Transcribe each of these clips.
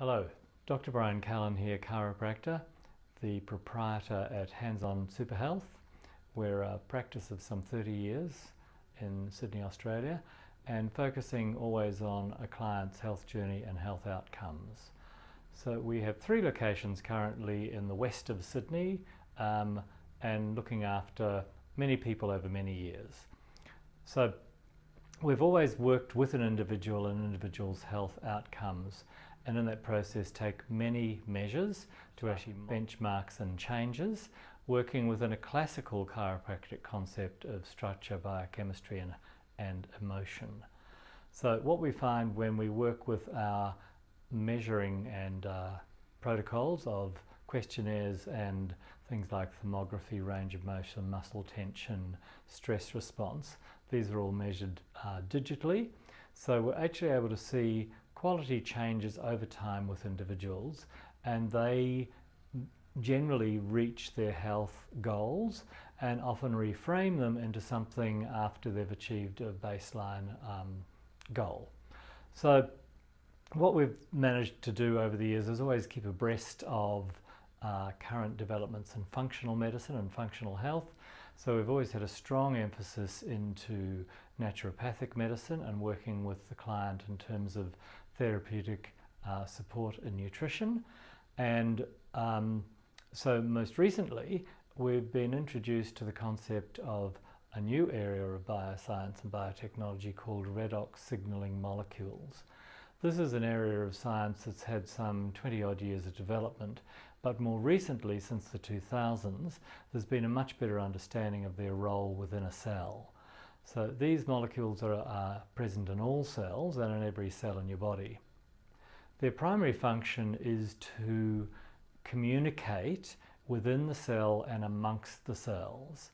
Hello, Dr. Brian Callan here, chiropractor, the proprietor at Hands-On Superhealth. We're a practice of some 30 years in Sydney, Australia, and focusing always on a client's health journey and health outcomes. So we have 3 locations currently in the west of Sydney and looking after many people over many years. So we've always worked with an individual and individual's health outcomes, and in that process take many measures to actually benchmarks and changes, working within a classical chiropractic concept of structure, biochemistry and emotion. So what we find when we work with our measuring and protocols of questionnaires and things like thermography, range of motion, muscle tension, stress response, these are all measured digitally. So we're actually able to see quality changes over time with individuals, and they generally reach their health goals and often reframe them into something after they've achieved a baseline goal. So what we've managed to do over the years is always keep abreast of current developments in functional medicine and functional health. So we've always had a strong emphasis into naturopathic medicine and working with the client in terms of therapeutic support and nutrition. And so most recently we've been introduced to the concept of a new area of bioscience and biotechnology called Redox signaling molecules. This is an area of science that's had some 20 odd years of development, but more recently, since the 2000s, there's been a much better understanding of their role within a cell. So these molecules are present in all cells and in every cell in your body. Their primary function is to communicate within the cell and amongst the cells.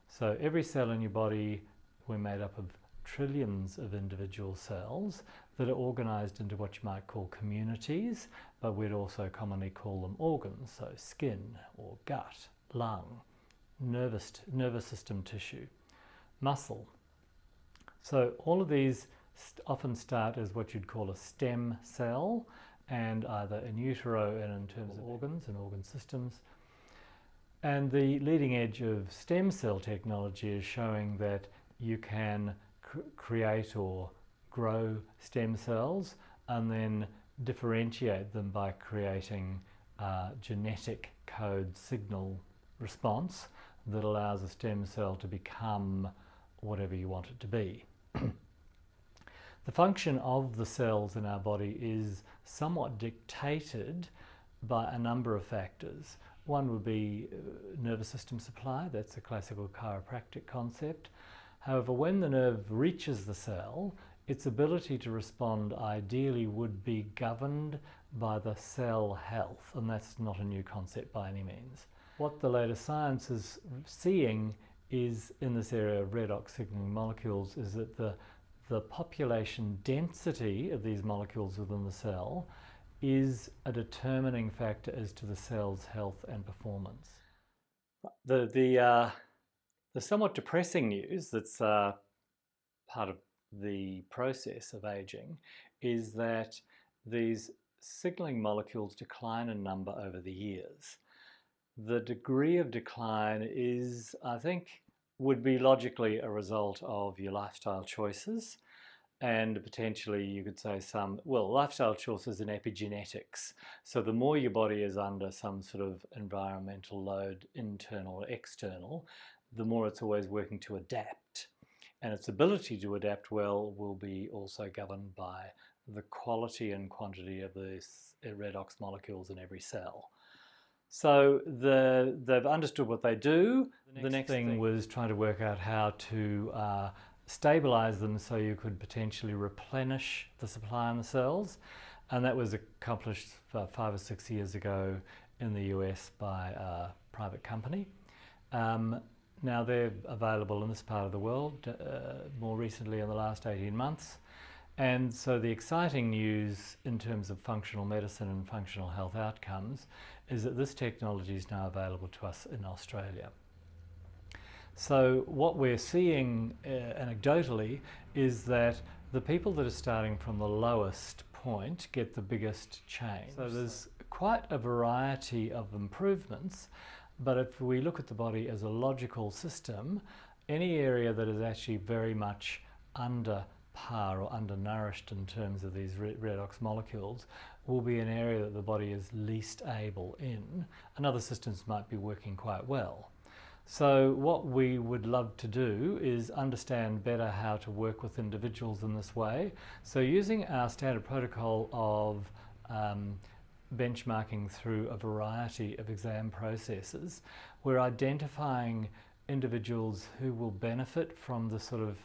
So every cell in your body, we're made up of trillions of individual cells that are organized into what you might call communities, but we'd also commonly call them organs, so skin or gut, lung, nervous system tissue, muscle. So all of these often start as what you'd call a stem cell, and either in utero and in terms of organs and organ systems. And the leading edge of stem cell technology is showing that you can create or grow stem cells and then differentiate them by creating genetic code signal response that allows a stem cell to become whatever you want it to be. The function of the cells in our body is somewhat dictated by a number of factors. One would be nervous system supply. That's a classical chiropractic concept. However, when the nerve reaches the cell, its ability to respond ideally would be governed by the cell health, and that's not a new concept by any means. What the latest science is seeing is, in this area of redox signaling molecules, is that the population density of these molecules within the cell is a determining factor as to the cell's health and performance. The somewhat depressing news that's part of the process of aging is that these signaling molecules decline in number over the years. The degree of decline is, I think, would be logically a result of your lifestyle choices, and potentially you could say lifestyle choices and epigenetics. So the more your body is under some sort of environmental load, internal or external, the more it's always working to adapt. And its ability to adapt well will be also governed by the quality and quantity of these redox molecules in every cell. So they've understood what they do. The next thing was trying to work out how to stabilize them so you could potentially replenish the supply in the cells. And that was accomplished 5 or 6 years ago in the US by a private company. Now they're available in this part of the world more recently in the last 18 months. And so the exciting news in terms of functional medicine and functional health outcomes is that this technology is now available to us in Australia. So what we're seeing anecdotally is that the people that are starting from the lowest point get the biggest change. So there's quite a variety of improvements, but if we look at the body as a logical system, any area that is actually very much under par or undernourished in terms of these redox molecules will be an area that the body is least able in, and other systems might be working quite well. So what we would love to do is understand better how to work with individuals in this way. So using our standard protocol of benchmarking through a variety of exam processes, we're identifying individuals who will benefit from the sort of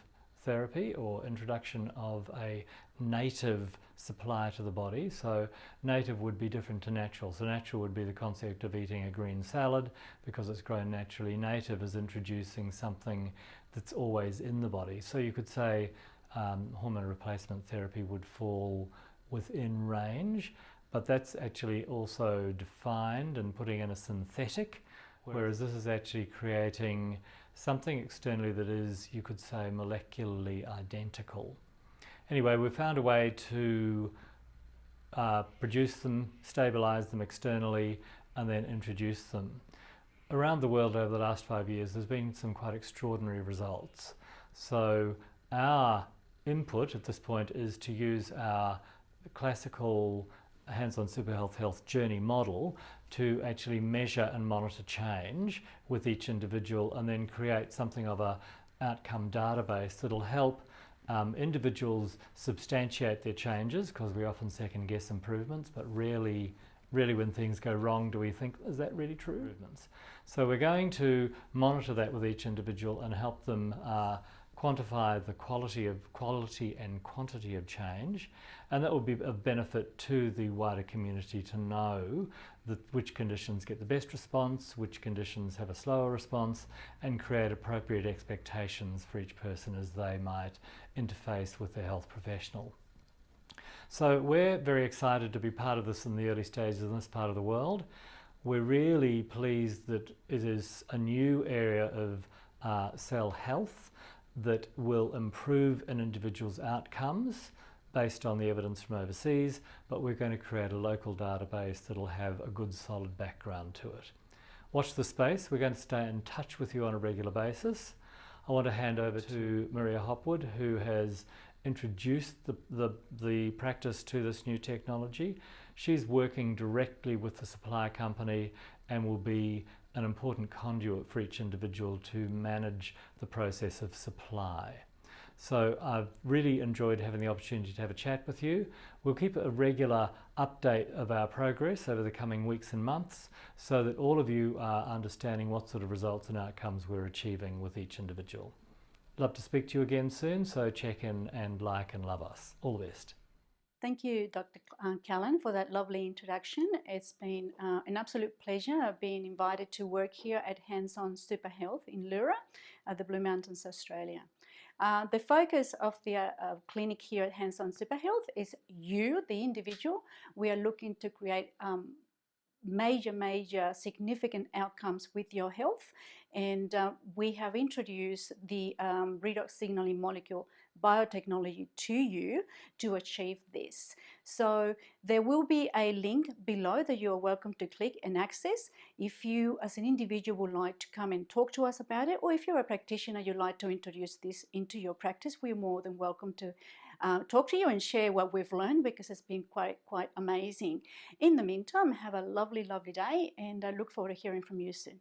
therapy or introduction of a native supply to the body. So native would be different to natural. So natural would be the concept of eating a green salad because it's grown naturally. Native is introducing something that's always in the body. So you could say hormone replacement therapy would fall within range, but that's actually also defined and putting in a synthetic, whereas this is actually creating something externally that is, you could say, molecularly identical. Anyway, we found a way to produce them, stabilize them externally, and then introduce them. Around the world over the last 5 years, there's been some quite extraordinary results. So our input at this point is to use our classical hands-on Superhealth health journey model to actually measure and monitor change with each individual, and then create something of a outcome database that'll help individuals substantiate their changes, because we often second guess improvements, but rarely when things go wrong do we think, is that really true? Improvements. So we're going to monitor that with each individual and help them quantify the quality and quantity of change, and that will be of benefit to the wider community to know which conditions get the best response, which conditions have a slower response, and create appropriate expectations for each person as they might interface with their health professional. So we're very excited to be part of this in the early stages in this part of the world. We're really pleased that it is a new area of cell health that will improve an individual's outcomes based on the evidence from overseas, but we're going to create a local database that'll have a good solid background to it. Watch the space. We're going to stay in touch with you on a regular basis. I want to hand over to Maria Hopwood, who has introduced the practice to this new technology. She's working directly with the supply company and will be an important conduit for each individual to manage the process of supply. So I've really enjoyed having the opportunity to have a chat with you. We'll keep a regular update of our progress over the coming weeks and months so that all of you are understanding what sort of results and outcomes we're achieving with each individual. Love to speak to you again soon, so check in and like and love us. All the best. Thank you, Dr. Callan, for that lovely introduction. It's been an absolute pleasure being invited to work here at Hands-on Superhealth in Leura at the Blue Mountains, Australia. The focus of the clinic here at Hands-on Superhealth is you, the individual. We are looking to create major significant outcomes with your health, and we have introduced the redox signaling molecule biotechnology to you to achieve this. So there will be a link below that you're welcome to click and access if you as an individual would like to come and talk to us about it, or if you're a practitioner, you'd like to introduce this into your practice. We're more than welcome to talk to you and share what we've learned, because it's been quite amazing. In the meantime, have a lovely day, and I look forward to hearing from you soon.